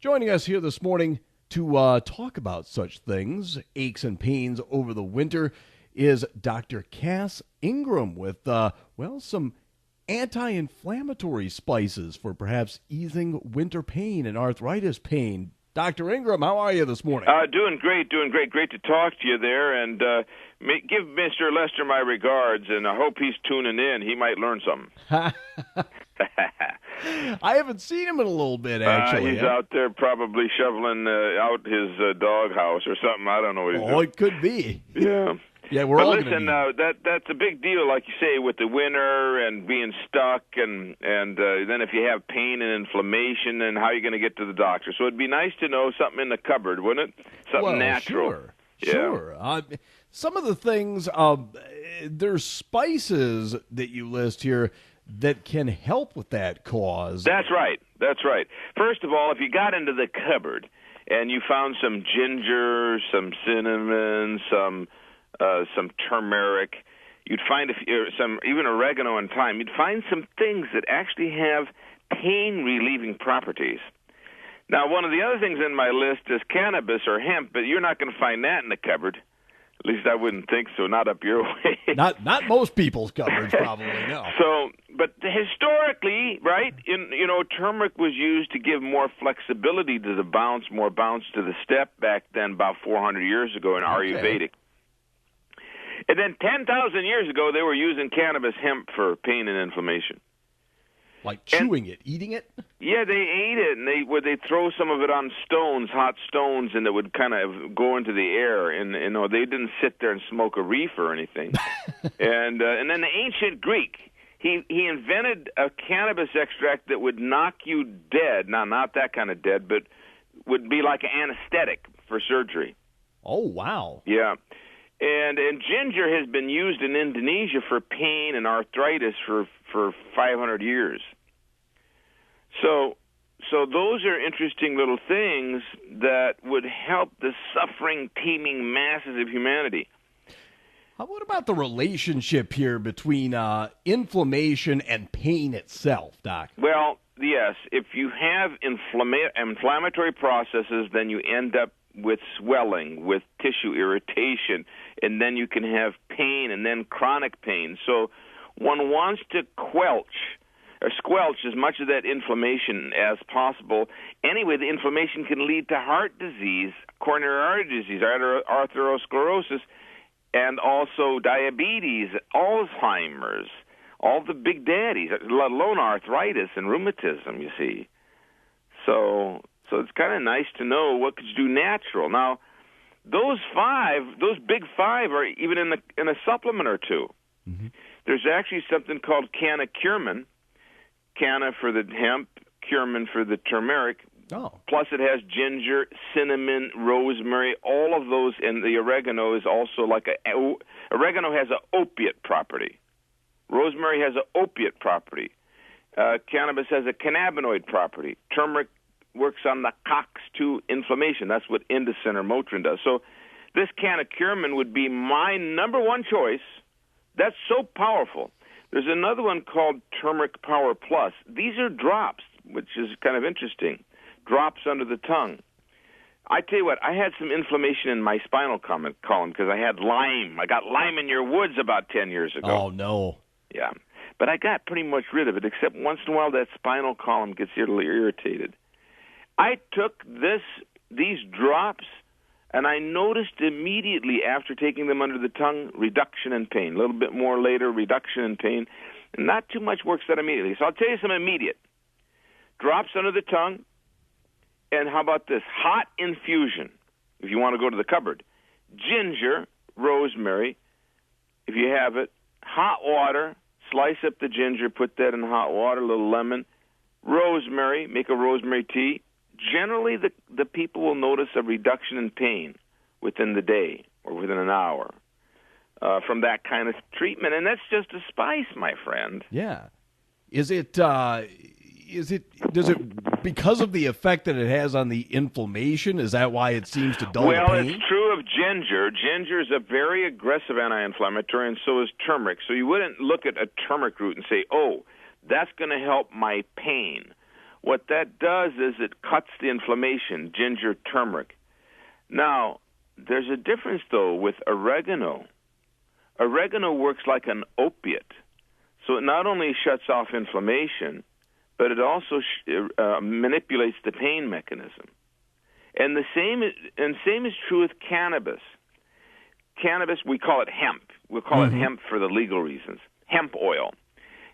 Joining us here this morning to talk about such things, aches and pains over the winter, is Dr. Cass Ingram with, some anti-inflammatory spices for perhaps easing winter pain and arthritis pain. Dr. Ingram, how are you this morning? Doing great. Great to talk to you there. And give Mr. Lester my regards, and I hope he's tuning in. He might learn something. I haven't seen him in a little bit, actually. He's out there probably shoveling out his doghouse or something. I don't know what he's doing. Oh, it could be. Yeah. Yeah, we're all listen, that's a big deal, like you say, with the winter and being stuck, and then if you have pain and inflammation, and how you're going to get to the doctor. So it'd be nice to know something in the cupboard, wouldn't it? Something natural. Sure. Some of the things, there's spices that you list here that can help with that cause. That's right. First of all, if you got into the cupboard and you found some ginger, some cinnamon, some turmeric, you'd find some even oregano and thyme. You'd find some things that actually have pain-relieving properties. Now, one of the other things in my list is cannabis or hemp, but you're not going to find that in the cupboard. At least I wouldn't think so. Not up your way. Not most people's cupboards, probably, no. So, but historically, right? Turmeric was used to give more flexibility to the bounce, more bounce to the step back then, about 400 years ago in Ayurvedic. And then 10,000 years ago, they were using cannabis hemp for pain and inflammation. Like chewing it, eating it? Yeah, they ate it, and they'd throw some of it on stones, hot stones, and it would kind of go into the air. And they didn't sit there and smoke a reefer or anything. And then the ancient Greek, he invented a cannabis extract that would knock you dead. Now, not that kind of dead, but would be like an anesthetic for surgery. Oh, wow. Yeah. And ginger has been used in Indonesia for pain and arthritis for 500 years. So those are interesting little things that would help the suffering, teeming masses of humanity. What about the relationship here between inflammation and pain itself, Doc? Well, yes. If you have inflammatory processes, then you end up with swelling, with tissue irritation, and then you can have pain and then chronic pain. So one wants to squelch as much of that inflammation as possible. Anyway, the inflammation can lead to heart disease, coronary artery disease, atherosclerosis, and also diabetes, Alzheimer's, all the big daddies, let alone arthritis and rheumatism, you see. So it's kind of nice to know what could you do natural. Now, those big five are even in a supplement or two. Mm-hmm. There's actually something called canna curcumin, canna for the hemp, curcumin for the turmeric. Oh. Plus it has ginger, cinnamon, rosemary, all of those, and the oregano is also oregano has an opiate property. Rosemary has an opiate property. Cannabis has a cannabinoid property. Turmeric works on the COX-2 inflammation. That's what Indocin or Motrin does. So this canna curcumin would be my number one choice. That's so powerful. There's another one called Turmeric Power Plus. These are drops, which is kind of interesting. Drops under the tongue. I tell you what, I had some inflammation in my spinal column because I had Lyme. I got Lyme in your woods about 10 years ago. Oh, no. Yeah. But I got pretty much rid of it, except once in a while that spinal column gets a little irritated. I took these drops, and I noticed immediately after taking them under the tongue, reduction in pain. A little bit more later, reduction in pain. And not too much works that immediately. So I'll tell you some immediate. Drops under the tongue, and how about this? Hot infusion, if you want to go to the cupboard. Ginger, rosemary, if you have it. Hot water, slice up the ginger, put that in hot water, a little lemon. Rosemary, make a rosemary tea. Generally, the people will notice a reduction in pain within the day or within an hour from that kind of treatment. And that's just a spice, my friend. Yeah. Does it, because of the effect that it has on the inflammation, is that why it seems to dull the pain? Well, it's true of ginger. Ginger is a very aggressive anti-inflammatory, and so is turmeric. So you wouldn't look at a turmeric root and say, oh, that's going to help my pain. what that does is it cuts the inflammation, ginger, turmeric. Now, there's a difference, though, with oregano. Oregano works like an opiate. So it not only shuts off inflammation, but it also manipulates the pain mechanism. And the same is true with cannabis. Cannabis, we call it hemp. We'll call it hemp for the legal reasons. Hemp oil.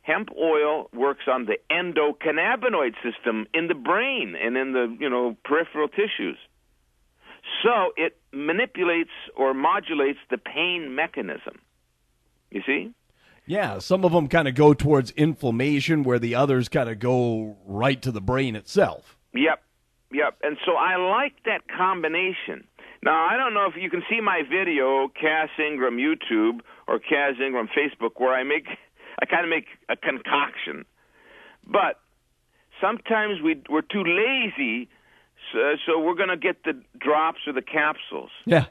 Hemp oil works on the endocannabinoid system in the brain and in the peripheral tissues. So it manipulates or modulates the pain mechanism. You see? Yeah, some of them kind of go towards inflammation where the others kind of go right to the brain itself. Yep. And so I like that combination. Now, I don't know if you can see my video, Cass Ingram YouTube or Cass Ingram Facebook, where I kind of make a concoction. But sometimes we're too lazy, so we're going to get the drops or the capsules. Yeah.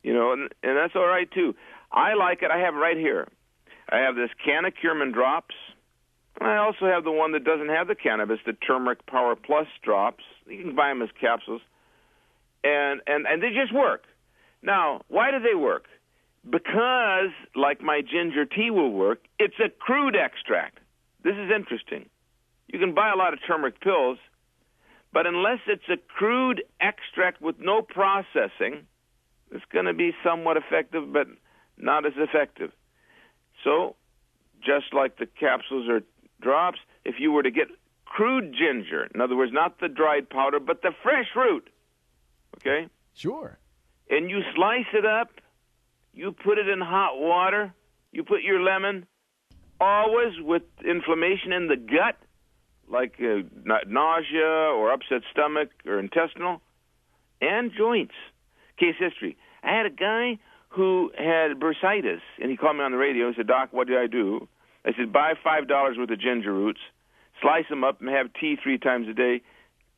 And that's all right, too. I like it. I have it right here. I have this can of Curman drops. I also have the one that doesn't have the cannabis, the Turmeric Power Plus drops. You can buy them as capsules. And they just work. Now, why do they work? Because, like my ginger tea will work, it's a crude extract. This is interesting. You can buy a lot of turmeric pills, but unless it's a crude extract with no processing, it's going to be somewhat effective, but not as effective. So, just like the capsules or drops, if you were to get crude ginger, in other words, not the dried powder, but the fresh root, okay? Sure. And you slice it up, you put it in hot water, you put your lemon, always with inflammation in the gut, like nausea or upset stomach or intestinal, and joints. Case history. I had a guy who had bursitis, and he called me on the radio and said, "Doc, what do I do?" I said, "Buy $5 worth of ginger roots, slice them up, and have tea 3 times a day."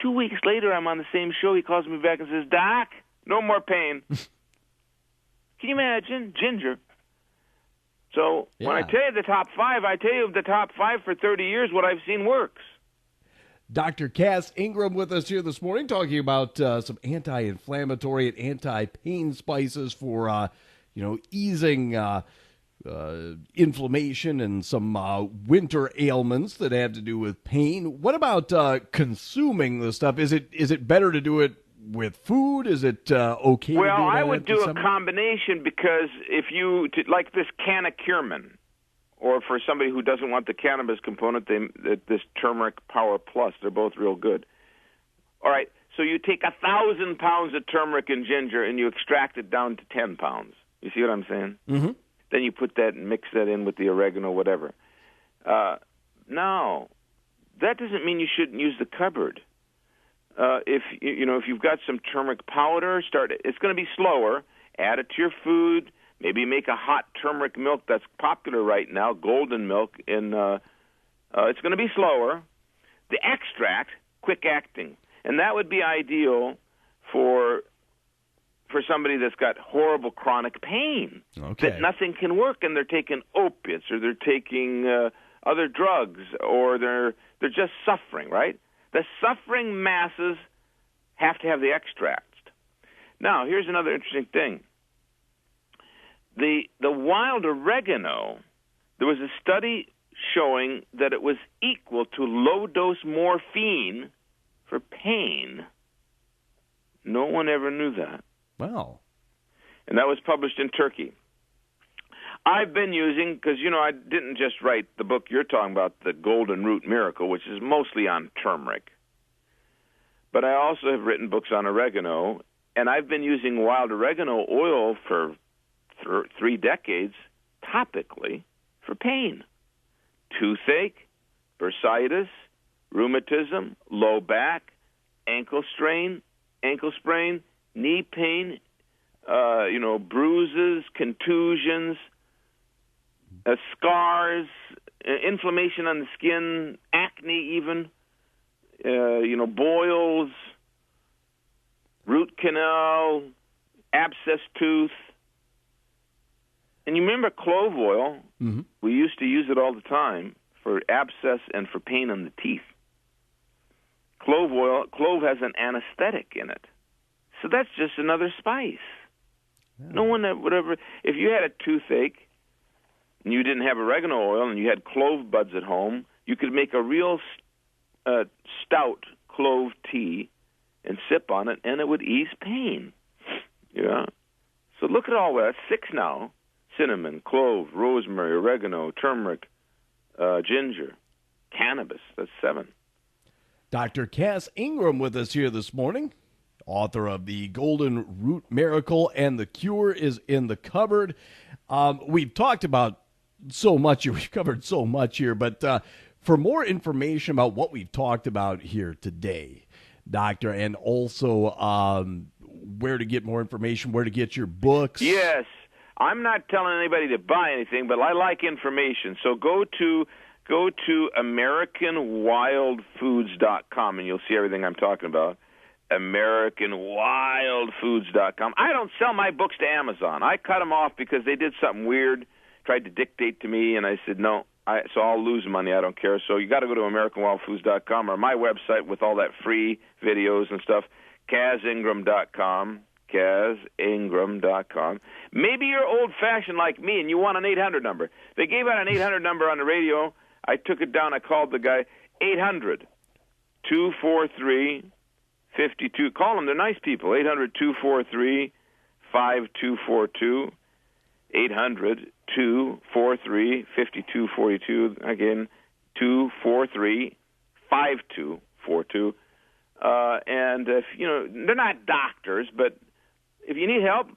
2 weeks later, I'm on the same show. He calls me back and says, "Doc, no more pain." Can you imagine? Ginger. So when I tell you the top 5, I tell you the top 5 for 30 years, what I've seen works. Dr. Cass Ingram with us here this morning talking about some anti-inflammatory and anti-pain spices for, easing inflammation and some winter ailments that have to do with pain. What about consuming the stuff? Is it better to do it with food? Is it okay to do it? Well, I would do a combination because if you, like this can of Curman, or for somebody who doesn't want the cannabis component, this Turmeric Power Plus, they're both real good. All right, so you take 1,000 pounds of turmeric and ginger and you extract it down to 10 pounds. You see what I'm saying? Mm-hmm. Then you put that and mix that in with the oregano, whatever. Now, that doesn't mean you shouldn't use the cupboard. If you've got some turmeric powder, it's going to be slower. Add it to your food. Maybe make a hot turmeric milk that's popular right now, golden milk. It's going to be slower. The extract, quick acting, and that would be ideal for somebody that's got horrible chronic pain that nothing can work, and they're taking opiates or they're taking other drugs or they're just suffering. Right? The suffering masses have to have the extract. Now, here's another interesting thing. The wild oregano, there was a study showing that it was equal to low-dose morphine for pain. No one ever knew that. Wow. And that was published in Turkey. I've been using, because, I didn't just write the book you're talking about, The Golden Root Miracle, which is mostly on turmeric. But I also have written books on oregano, and I've been using wild oregano oil for 3 decades topically for pain. Toothache, bursitis, rheumatism, low back, ankle sprain, knee pain, bruises, contusions, scars, inflammation on the skin, acne even, boils, root canal, abscess tooth. And you remember clove oil? Mm-hmm. We used to use it all the time for abscess and for pain on the teeth. Clove has an anesthetic in it. So that's just another spice. Yeah. No one that would ever, if you had a toothache and you didn't have oregano oil and you had clove buds at home, you could make a real stout clove tea and sip on it, and it would ease pain. Yeah. So look at all that. That's 6 now. Cinnamon, clove, rosemary, oregano, turmeric, ginger, cannabis. That's 7. Dr. Cass Ingram with us here this morning, author of The Golden Root Miracle and The Cure is in the Cupboard. We've talked about so much here. We've covered so much here, but for more information about what we've talked about here today, Doctor, and also where to get more information, where to get your books. Yes. I'm not telling anybody to buy anything, but I like information. So go to AmericanWildFoods.com, and you'll see everything I'm talking about. AmericanWildFoods.com. I don't sell my books to Amazon. I cut them off because they did something weird, tried to dictate to me, and I said, no, so I'll lose money. I don't care. So you got to go to AmericanWildFoods.com or my website with all that free videos and stuff, CazIngram.com. CazIngram.com. Maybe you're old-fashioned like me and you want an 800 number. They gave out an 800 number on the radio. I took it down. I called the guy. 800-243-52. Call them. They're nice people. 800-243-5242. 800-243-5242. Again, 243-5242. And if they're not doctors, but if you need help,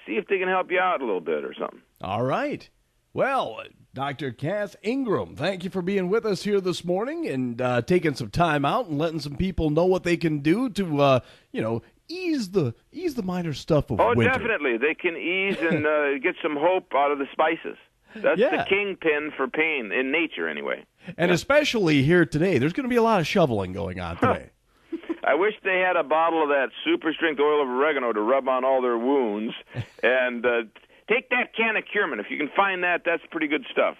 see if they can help you out a little bit or something. All right. Well, Dr. Cass Ingram, thank you for being with us here this morning and taking some time out and letting some people know what they can do to, ease the minor stuff of winter. Oh, definitely. They can ease and get some hope out of the spices. That's the kingpin for pain in nature, anyway. And especially here today, there's going to be a lot of shoveling going on today. I wish they had a bottle of that super strength oil of oregano to rub on all their wounds. And take that can of Cureman. If you can find that, that's pretty good stuff.